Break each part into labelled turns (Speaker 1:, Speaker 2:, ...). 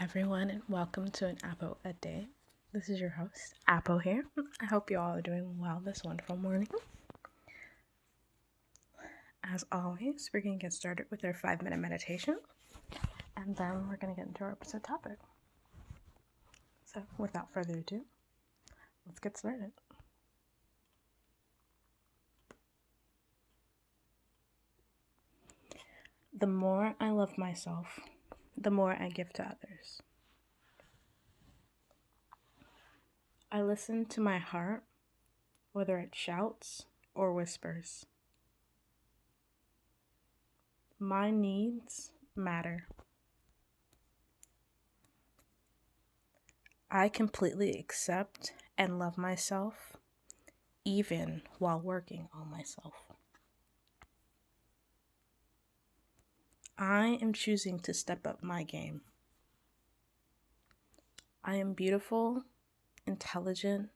Speaker 1: everyone, and welcome to an Apple a Day. This is your host, Apple here. I hope you all are doing well this wonderful morning. As always, we're going to get started with our 5-minute meditation, and then we're going to get into our episode topic. So, without further ado, let's get started. The more I love myself, the more I give to others. I listen to my heart, whether it shouts or whispers. My needs matter. I completely accept and love myself, even while working on myself. I am choosing to step up my game. I am beautiful, intelligent,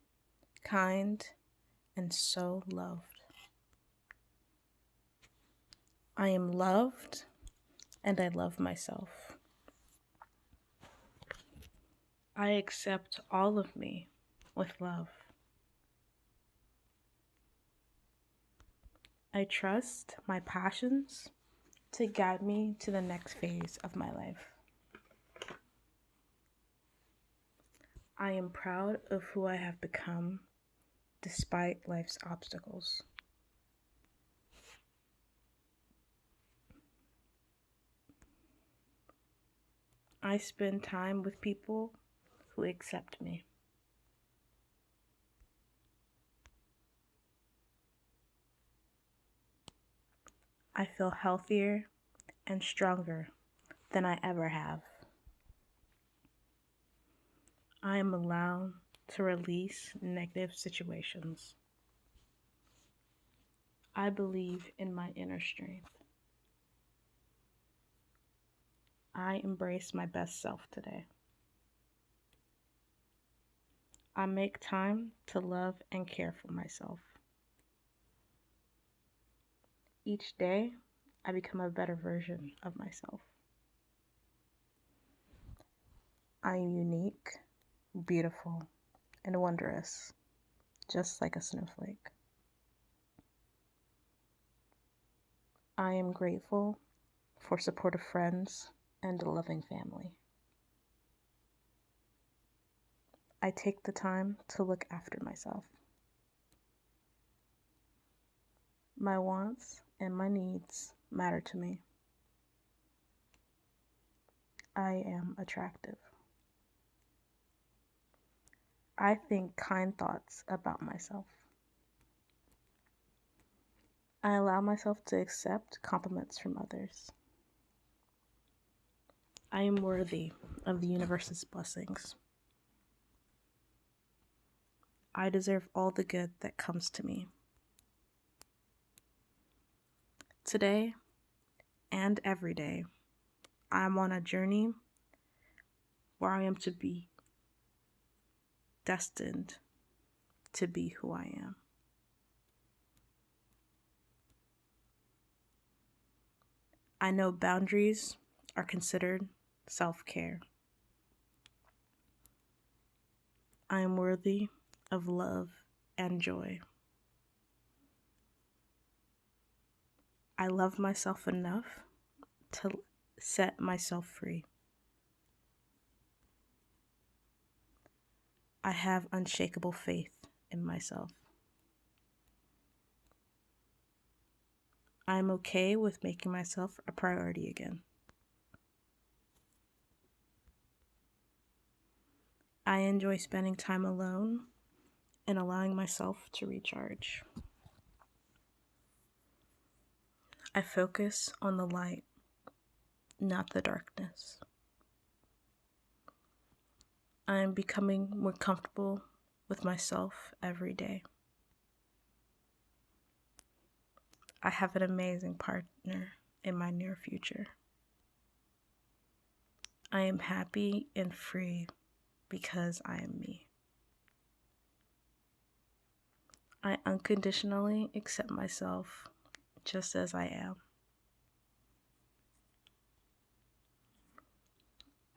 Speaker 1: kind, and so loved. I am loved, and I love myself. I accept all of me with love. I trust my passions to guide me to the next phase of my life. I am proud of who I have become despite life's obstacles. I spend time with people who accept me. I feel healthier and stronger than I ever have. I am allowed to release negative situations. I believe in my inner strength. I embrace my best self today. I make time to love and care for myself. Each day, I become a better version of myself. I am unique, beautiful, and wondrous, just like a snowflake. I am grateful for supportive friends and a loving family. I take the time to look after myself. My wants and my needs matter to me. I am attractive. I think kind thoughts about myself. I allow myself to accept compliments from others. I am worthy of the universe's blessings. I deserve all the good that comes to me. Today and every day, I am on a journey where I am to be destined to be who I am. I know boundaries are considered self-care. I am worthy of love and joy. I love myself enough to set myself free. I have unshakable faith in myself. I am okay with making myself a priority again. I enjoy spending time alone and allowing myself to recharge. I focus on the light, not the darkness. I am becoming more comfortable with myself every day. I have an amazing partner in my near future. I am happy and free because I am me. I unconditionally accept myself just as I am.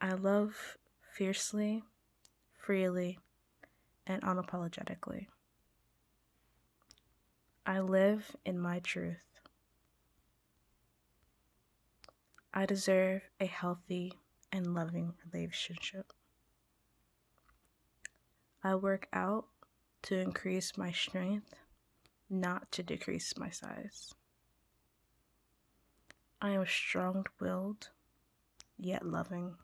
Speaker 1: I love fiercely, freely, and unapologetically. I live in my truth. I deserve a healthy and loving relationship. I work out to increase my strength, not to decrease my size. I am strong-willed, yet loving.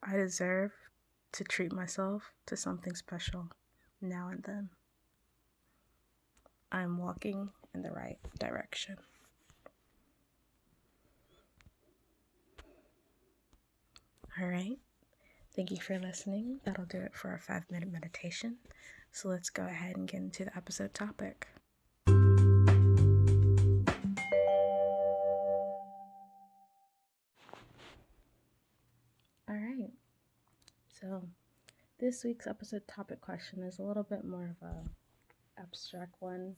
Speaker 1: I deserve to treat myself to something special now and then. I am walking in the right direction. All right. Thank you for listening. That'll do it for our 5-minute meditation. So let's go ahead and get into the episode topic. All right. So this week's episode topic question is a little bit more of a abstract one.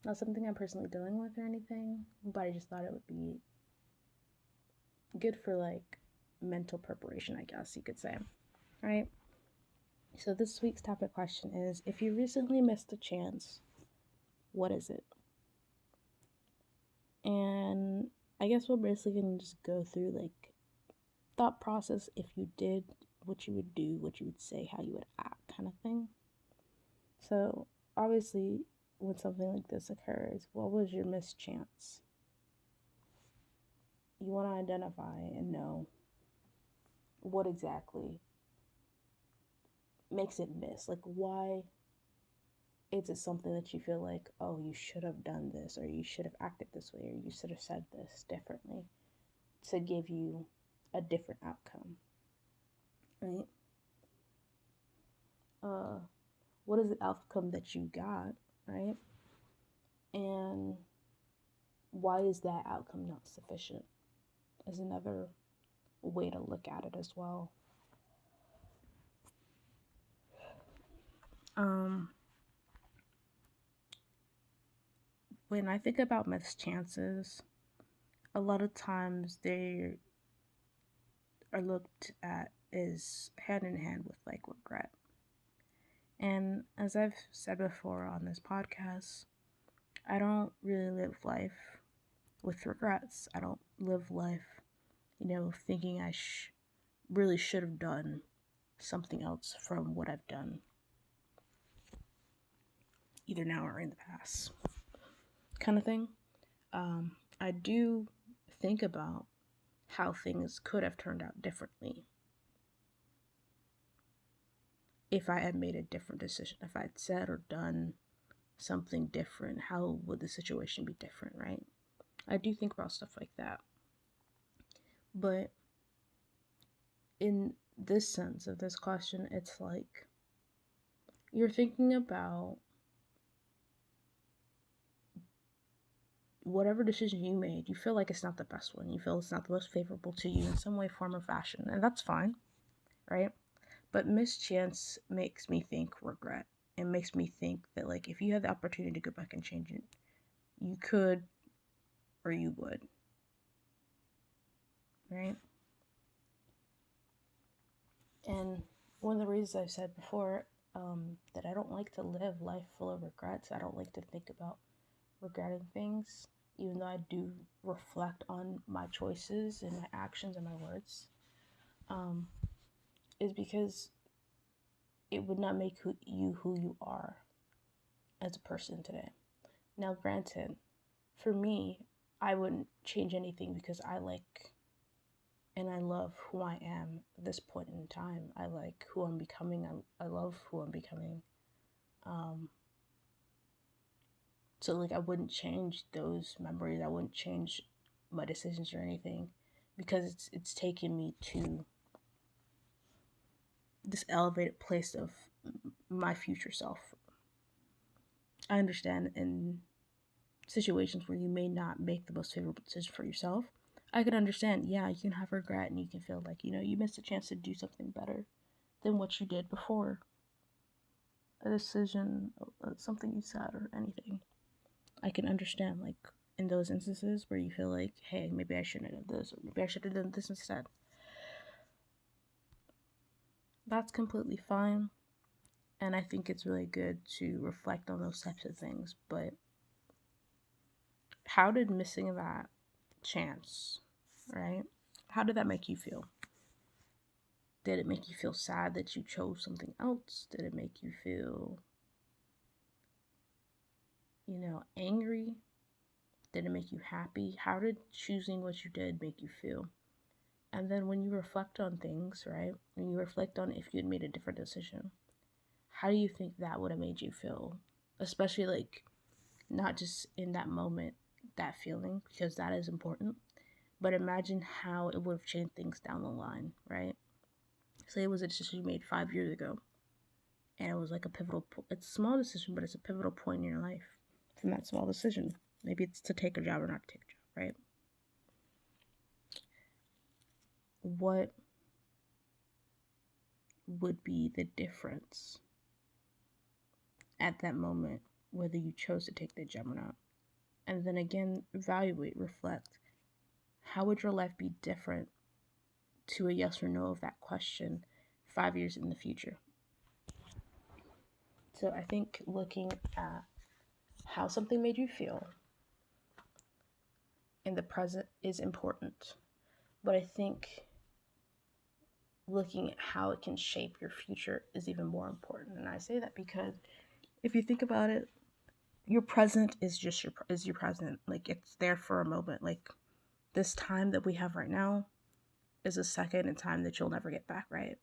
Speaker 1: Not something I'm personally dealing with or anything, but I just thought it would be good for like mental preparation, I guess you could say. Right? So this week's topic question is, if you recently missed a chance, what is it? And I guess we're basically going to just go through like thought process if you did, what you would do, what you would say, how you would act, kind of thing. So obviously when something like this occurs, what was your missed chance? You want to identify and know what exactly makes it miss. Like, why is it something that you feel like, oh, you should have done this, or you should have acted this way, or you should have said this differently to give you a different outcome, right? What is the outcome that you got, right? And why is that outcome not sufficient? Is another way to look at it as well. When I think about missed chances, a lot of times they are looked at as hand in hand with like regret. And as I've said before on this podcast, I don't really live life with regrets. I don't live life, thinking I really should have done something else from what I've done, either now or in the past, kind of thing. I do think about how things could have turned out differently if I had made a different decision. If I'd said or done something different, how would the situation be different, right? I do think about stuff like that. But in this sense of this question, it's like you're thinking about whatever decision you made. You feel like it's not the best one. You feel it's not the most favorable to you in some way, form, or fashion. And that's fine, right? But mischance makes me think regret. It makes me think that, like, if you had the opportunity to go back and change it, you could or you would, right? And one of the reasons I've said before that I don't like to live life full of regrets, I don't like to think about regretting things, even though I do reflect on my choices and my actions and my words, is because it would not make you who you are as a person today. Now, granted, for me, I wouldn't change anything because I like and I love who I am at this point in time. I like who I'm becoming. I love who I'm becoming. So like I wouldn't change those memories. I wouldn't change my decisions or anything because it's taken me to this elevated place of my future self. I understand in situations where you may not make the most favorable decision for yourself, I could understand, yeah, you can have regret and you can feel like, you missed a chance to do something better than what you did before. A decision, something you said, or anything. I can understand, like, in those instances where you feel like, hey, maybe I shouldn't have done this, or maybe I should have done this instead. That's completely fine. And I think it's really good to reflect on those types of things. But how did missing that chance, right? How did that make you feel? Did it make you feel sad that you chose something else? Did it make you feel, angry? Did it make you happy? How did choosing what you did make you feel? And then when you reflect on things, right? When you reflect on if you had made a different decision, how do you think that would have made you feel? Especially, like, not just in that moment, that feeling, because that is important, but imagine how it would have changed things down the line, right? Say it was a decision you made 5 years ago, and it was like a pivotal, it's a small decision, but it's a pivotal point in your life from that small decision. Maybe it's to take a job or not to take a job, right? What would be the difference at that moment, whether you chose to take the job or not? And then again, evaluate, reflect. How would your life be different to a yes or no of that question 5 years in the future? So I think looking at how something made you feel in the present is important. But I think looking at how it can shape your future is even more important. And I say that because if you think about it, your present is just your present. Like, it's there for a moment. Like, this time that we have right now is a second in time that you'll never get back, right?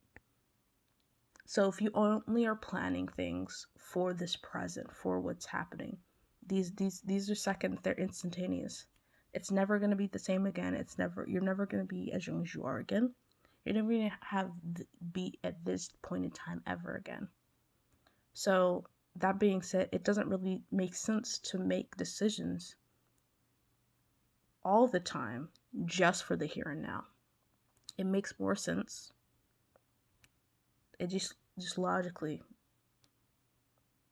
Speaker 1: So if you only are planning things for this present, for what's happening, these are seconds, they're instantaneous. It's never going to be the same again. You're never going to be as young as you are again. You're never going to be at this point in time ever again. So that being said, it doesn't really make sense to make decisions all the time just for the here and now. It makes more sense. It just logically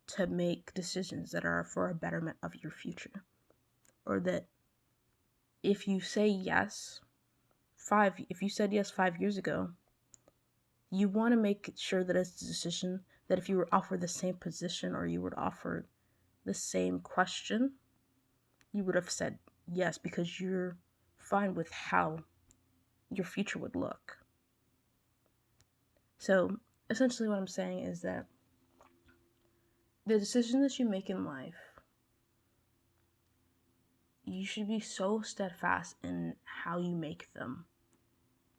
Speaker 1: to make decisions that are for a betterment of your future. Or that if you say yes, if you said yes 5 years ago, you want to make sure that it's a decision that if you were offered the same position or you were offered the same question, you would have said yes because you're fine with how your future would look. So essentially what I'm saying is that the decisions that you make in life, you should be so steadfast in how you make them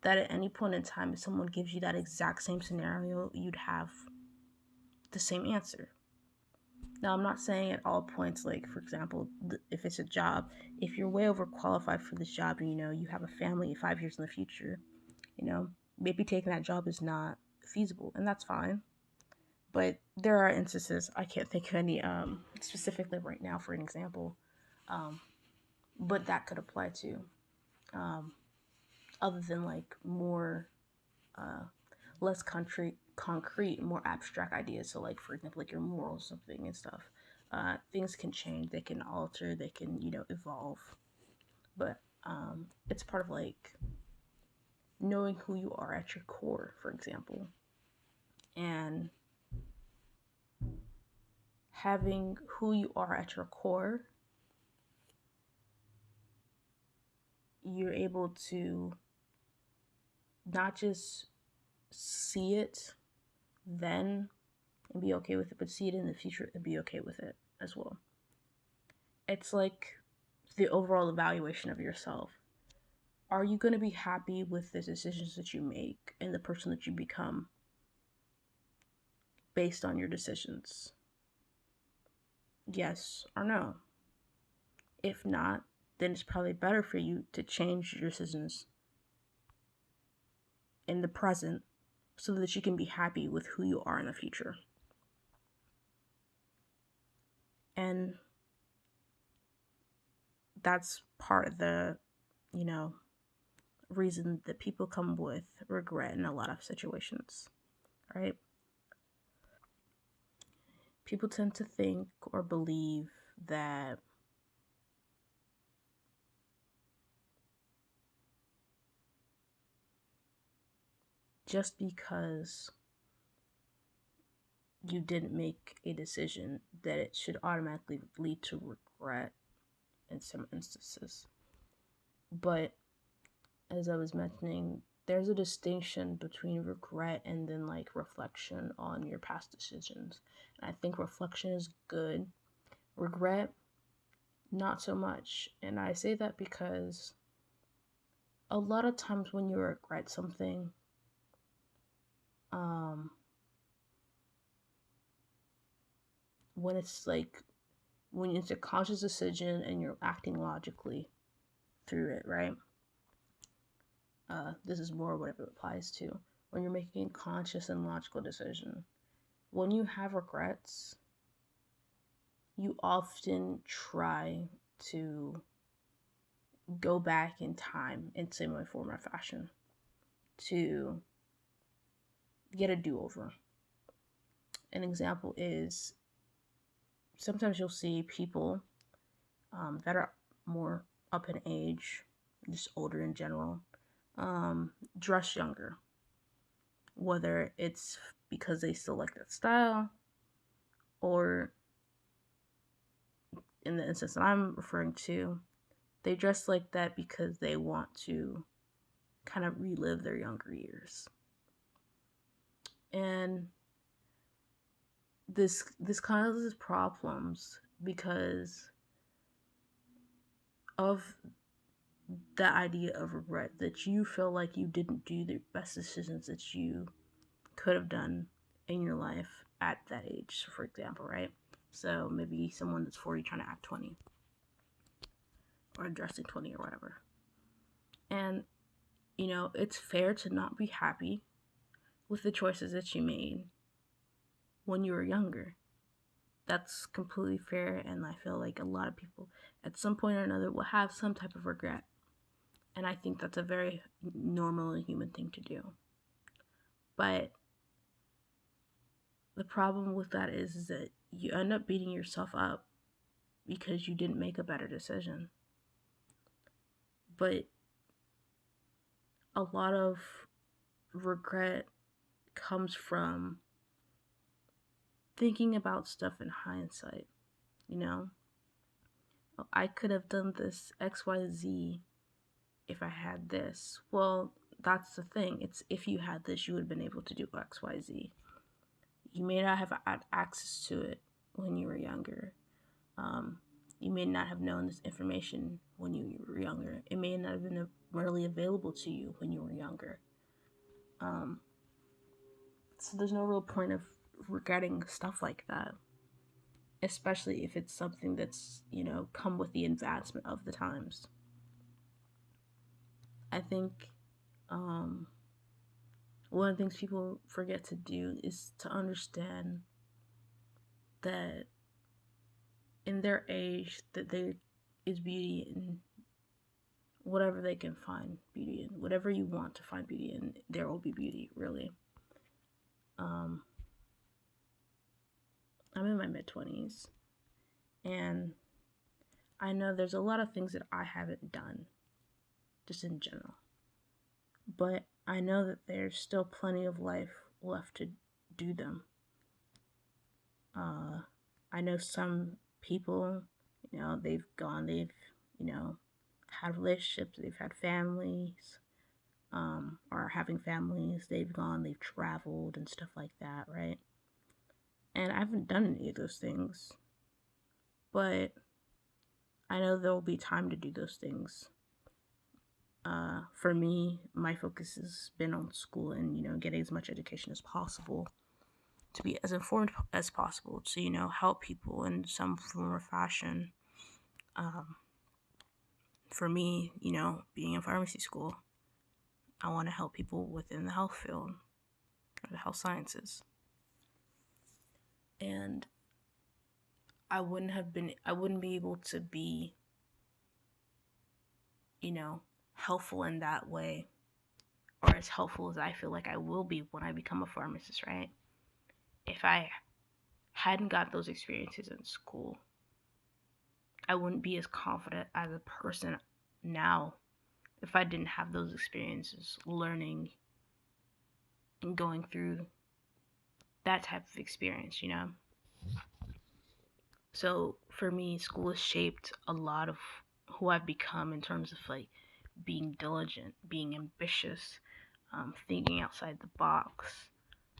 Speaker 1: that at any point in time, if someone gives you that exact same scenario, you'd have the same answer. Now, I'm not saying at all points, like, for example, if it's a job, if you're way overqualified for this job and, you have a family 5 years in the future, maybe taking that job is not feasible, and that's fine. But there are instances, I can't think of any specifically right now for an example, but that could apply to, other than like more, less concrete, more abstract ideas. So like, for example, like your morals, something and stuff. Things can change, they can alter, they can, evolve. But it's part of like knowing who you are at your core, for example. And having who you are at your core, you're able to not just see it then and be okay with it, but see it in the future and be okay with it as well. It's like the overall evaluation of yourself. Are you going to be happy with the decisions that you make and the person that you become based on your decisions? Yes or no? If not, then it's probably better for you to change your decisions in the present so that you can be happy with who you are in the future. And that's part of the, reason that people come with regret in a lot of situations, right? People tend to think or believe that just because you didn't make a decision that it should automatically lead to regret in some instances. But as I was mentioning, there's a distinction between regret and then like reflection on your past decisions. And I think reflection is good. Regret, not so much. And I say that because a lot of times when you regret something, when it's like, when it's a conscious decision and you're acting logically through it, right? This is more what it applies to. When you're making a conscious and logical decision. When you have regrets, you often try to go back in time in some way, form, or fashion to get a do-over. An example is sometimes you'll see people that are more up in age, just older in general, dress younger. Whether it's because they still like that style, or in the instance that I'm referring to, they dress like that because they want to kind of relive their younger years. And this causes problems because of the idea of regret, that you feel like you didn't do the best decisions that you could have done in your life at that age, for example, right? So maybe someone that's 40 trying to act 20 or dressing 20 or whatever. And, you know, it's fair to not be happy with the choices that you made when you were younger. That's completely fair, and I feel like a lot of people at some point or another will have some type of regret. And I think that's a very normal and human thing to do. But the problem with that is that you end up beating yourself up because you didn't make a better decision. But a lot of regret comes from thinking about stuff in hindsight, you know? I could have done this XYZ if I had this. Well, that's the thing. It's if you had this, you would have been able to do XYZ. You may not have had access to it when you were younger. You may not have known this information when you were younger. It may not have been readily available to you when you were younger. So there's no real point of regretting stuff like that, especially if it's something that's, you know, come with the advancement of the times. I think one of the things people forget to do is to understand that in their age that there is beauty in whatever they can find beauty in. Whatever you want to find beauty in, there will be beauty, really. I'm in my mid-20s, and I know there's a lot of things that I haven't done, just in general. But I know that there's still plenty of life left to do them. I know some people, you know, they've, you know, had relationships, they've had families, or having families, they've traveled and stuff like that, right? And I haven't done any of those things, but I know there will be time to do those things. For me, my focus has been on school and, you know, getting as much education as possible to be as informed as possible to, you know, help people in some form or fashion. For me, you know, being in pharmacy school, I want to help people within the health field or the health sciences. And I wouldn't be able to be, you know, helpful in that way, or as helpful as I feel like I will be when I become a pharmacist, right? If I hadn't got those experiences in school, I wouldn't be as confident as a person now if I didn't have those experiences learning and going through that type of experience, So for me, school has shaped a lot of who I've become in terms of like being diligent, being ambitious, thinking outside the box,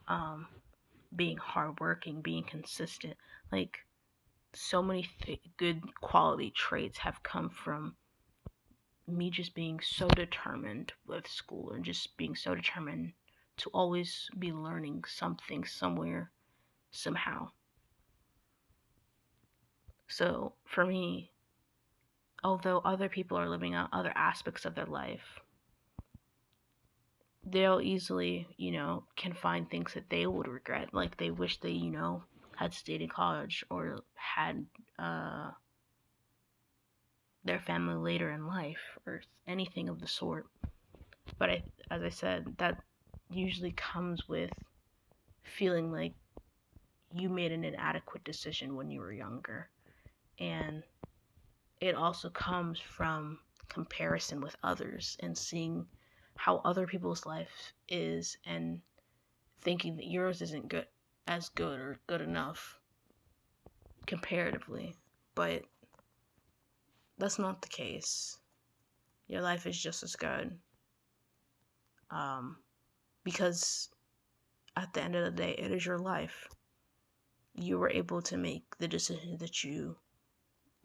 Speaker 1: um, being hardworking, being consistent. Like so many good quality traits have come from me just being so determined with school and just being so determined to always be learning something somewhere, somehow. So for me, although other people are living out other aspects of their life, they'll easily, can find things that they would regret. Like they wish they, had stayed in college or had their family later in life or anything of the sort. But as I said, that usually comes with feeling like you made an inadequate decision when you were younger. And it also comes from comparison with others and seeing how other people's life is and thinking that yours isn't good or good enough comparatively. But that's not the case. Your life is just as good. Because at the end of the day, it is your life. You were able to make the decisions that you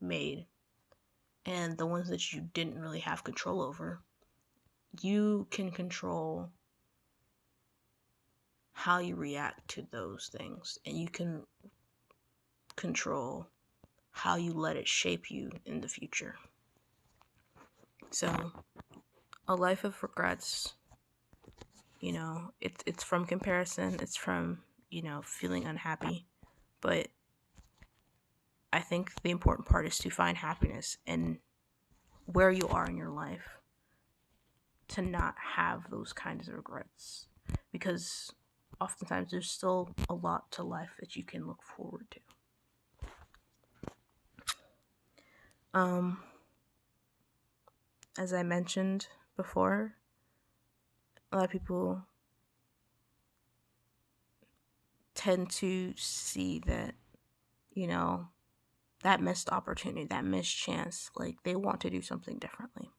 Speaker 1: made, and the ones that you didn't really have control over, you can control how you react to those things, and you can control how you let it shape you in the future. So, a life of regrets, it's from comparison, it's from, feeling unhappy, but I think the important part is to find happiness in where you are in your life, to not have those kinds of regrets, because oftentimes there's still a lot to life that you can look forward to. As I mentioned before, a lot of people tend to see that, that missed opportunity, that missed chance, like they want to do something differently.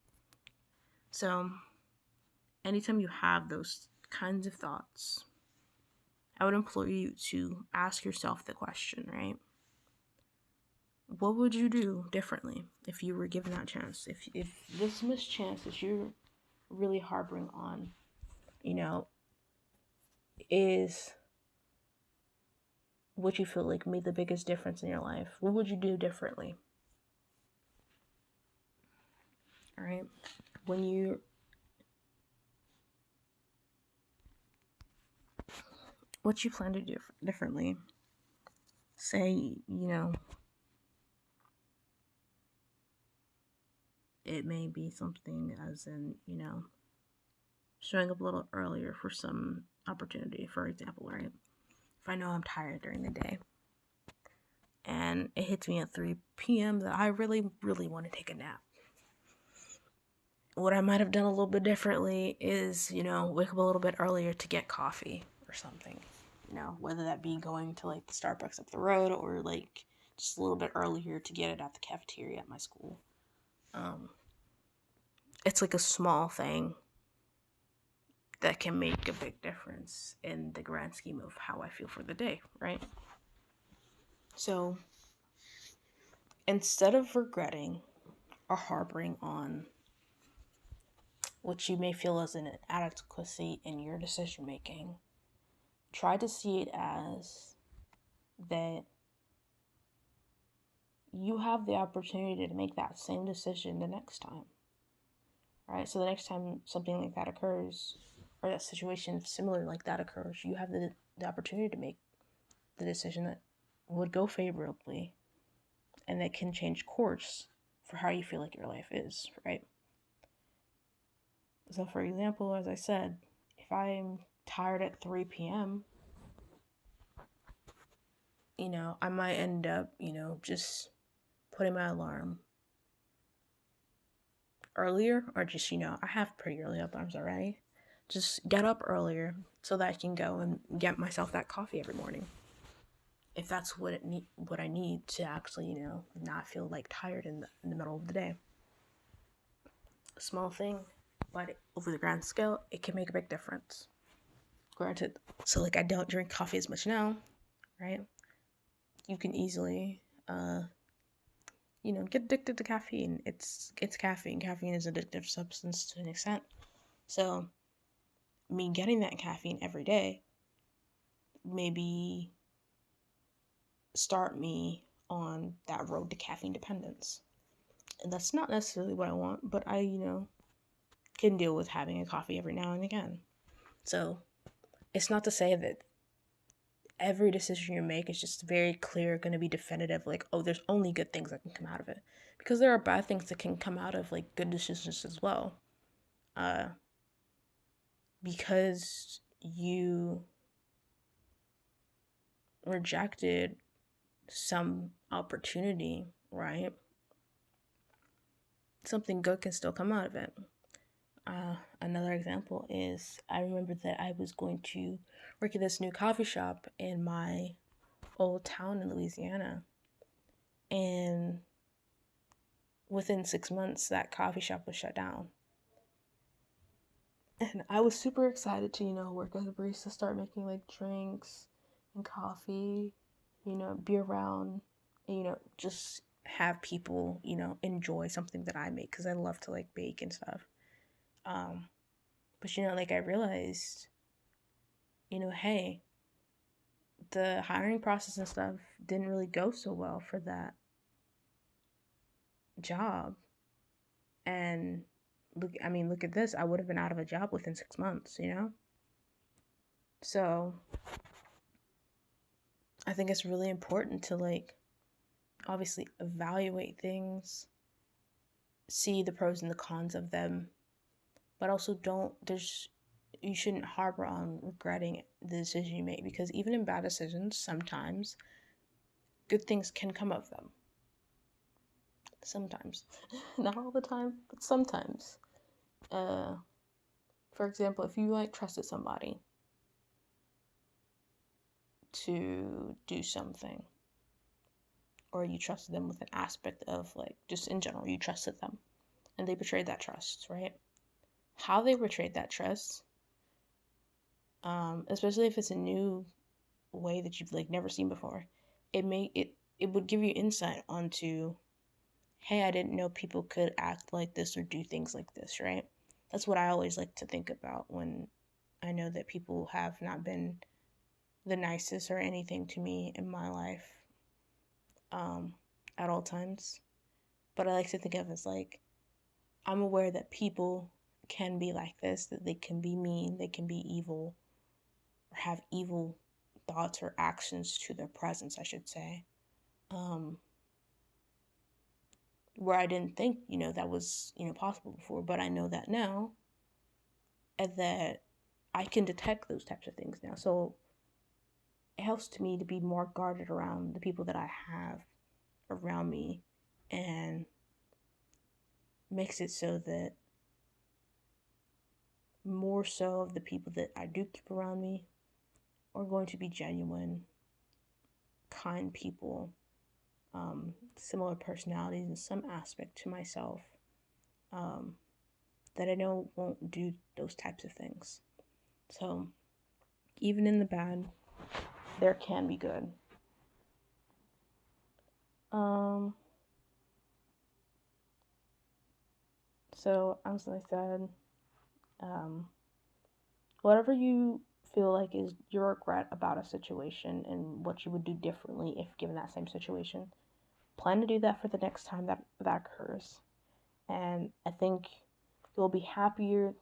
Speaker 1: So, anytime you have those kinds of thoughts, I would implore you to ask yourself the question, right? What would you do differently if you were given that chance? If this missed chance that you're really harboring on, is what you feel like made the biggest difference in your life, what would you do differently? All right. What you plan to do differently, say, it may be something as in, showing up a little earlier for some opportunity, for example, right? If I know I'm tired during the day and it hits me at 3 p.m. that I really, really want to take a nap, what I might have done a little bit differently is, wake up a little bit earlier to get coffee or something. Whether that be going to like the Starbucks up the road or like just a little bit earlier to get it at the cafeteria at my school. It's like a small thing that can make a big difference in the grand scheme of how I feel for the day, right? So instead of regretting or harboring on what you may feel as an inadequacy in your decision making, try to see it as that you have the opportunity to make that same decision the next time. Right? So the next time something like that occurs, or that situation similar like that occurs, you have the opportunity to make the decision that would go favorably and that can change course for how you feel like your life is, right? So for example, as I said, if I'm tired at 3 p.m., I might end up, just putting my alarm earlier, or just, I have pretty early alarms already. just get up earlier so that I can go and get myself that coffee every morning. If that's what I need to actually, not feel like tired in the middle of the day. A small thing, but over the grand scale, it can make a big difference. Granted, so like I don't drink coffee as much now, right? You can easily, get addicted to caffeine. It's caffeine. Caffeine is an addictive substance to an extent. So, me getting that caffeine every day maybe start me on that road to caffeine dependence. And that's not necessarily what I want, but I, can deal with having a coffee every now and again. So, it's not to say that every decision you make is just very clear, going to be definitive, like, oh, there's only good things that can come out of it. Because there are bad things that can come out of, like, good decisions as well. Because you rejected some opportunity, right? Something good can still come out of it. Another example is I remember that I was going to work at this new coffee shop in my old town in Louisiana. And within 6 months, that coffee shop was shut down. And I was super excited to, work as a barista, start making like drinks and coffee, be around, and, just have people, enjoy something that I make because I love to like bake and stuff. But, like I realized, hey, the hiring process and stuff didn't really go so well for that job. And look at this. I would have been out of a job within 6 months, So I think it's really important to like obviously evaluate things, see the pros and the cons of them, but also you shouldn't harbor on regretting the decision you make, because even in bad decisions, sometimes good things can come of them. Sometimes. Not all the time, but sometimes. For example, if you like trusted somebody to do something, or you trusted them with an aspect of like just in general, you trusted them and they betrayed that trust, right? How they betrayed that trust, especially if it's a new way that you've like never seen before, it would give you insight onto, hey, I didn't know people could act like this or do things like this, right? That's what I always like to think about when I know that people have not been the nicest or anything to me in my life, at all times. But I like to think of it as like, I'm aware that people can be like this, that they can be mean, they can be evil, or have evil thoughts or actions to their presence, I should say. Where I didn't think, that was, possible before, but I know that now, and that I can detect those types of things now. So it helps to me to be more guarded around the people that I have around me, and makes it so that more so of the people that I do keep around me are going to be genuine, kind people, similar personalities in some aspect to myself, that I know won't do those types of things. So even in the bad, there can be good. So as I said, whatever you feel like is your regret about a situation and what you would do differently if given that same situation, plan to do that for the next time that occurs. And I think you'll be happier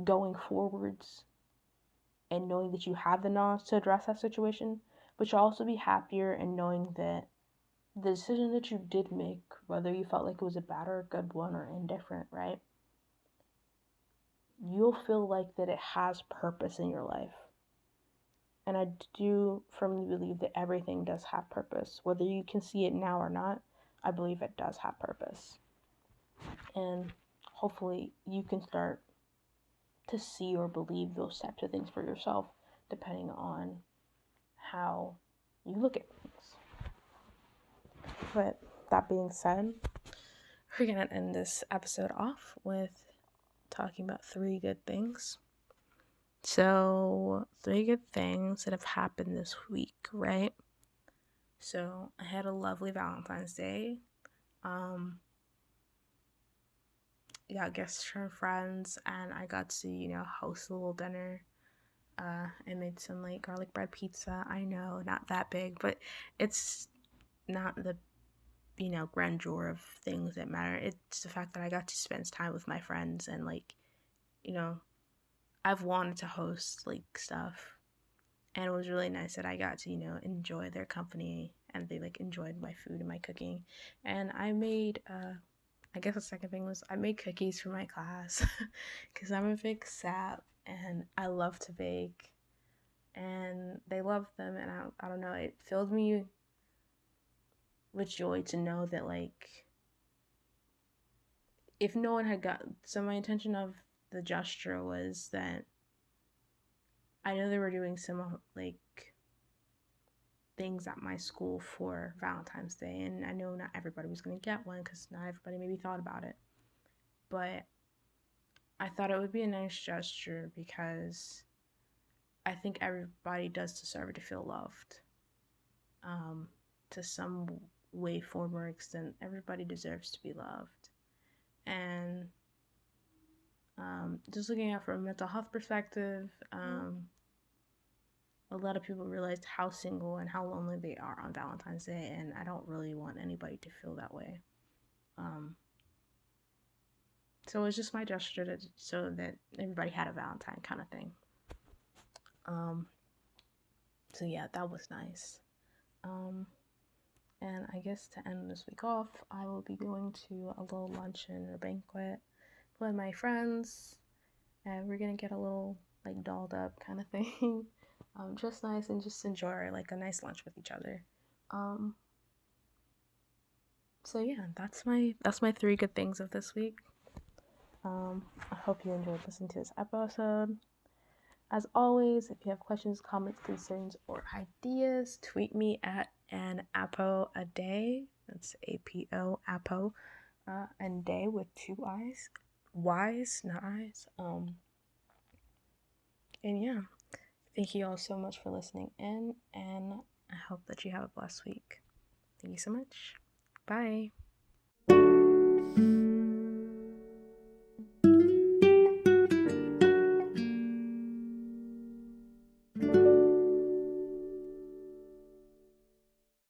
Speaker 1: going forwards and knowing that you have the knowledge to address that situation, but you'll also be happier in knowing that the decision that you did make, whether you felt like it was a bad or a good one or indifferent, right? You'll feel like that it has purpose in your life. And I do firmly believe that everything does have purpose. Whether you can see it now or not, I believe it does have purpose. And hopefully you can start to see or believe those types of things for yourself, depending on how you look at things. But that being said, we're gonna end this episode off with talking about 3 good things. So 3 good things that have happened this week, right? So I had a lovely Valentine's Day. Got gifts from friends, and I got to, host a little dinner. I made some like garlic bread pizza. I know, not that big, but it's not the grandeur of things that matter. It's the fact that I got to spend time with my friends, and like, I've wanted to host like stuff, and it was really nice that I got to enjoy their company, and they like enjoyed my food and my cooking. And I made I guess the second thing was I made cookies for my class because I'm a big sap and I love to bake, and they loved them, and I don't know, it filled me with joy to know that like if no one had got, so my intention of the gesture was that I know they were doing some like things at my school for Valentine's Day, and I know not everybody was going to get one because not everybody maybe thought about it, but I thought it would be a nice gesture because I think everybody does deserve to feel loved. To some way, form, or extent, everybody deserves to be loved. And just looking at from a mental health perspective, a lot of people realized how single and how lonely they are on Valentine's Day, and I don't really want anybody to feel that way. So it was just my gesture so that everybody had a Valentine kind of thing. So yeah, that was nice. And I guess to end this week off, I will be going to a little luncheon or banquet with my friends, and we're gonna get a little like dolled up kind of thing. Just nice, and just enjoy like a nice lunch with each other. So yeah, that's my 3 good things of this week. I hope you enjoyed listening to this episode. As always, if you have questions, comments, concerns, or ideas, tweet me at an apo a day. That's APO, apo, and day with 2 I's. Y's, not I's. And yeah, thank you all so much for listening in, and I hope that you have a blessed week. Thank you so much. Bye.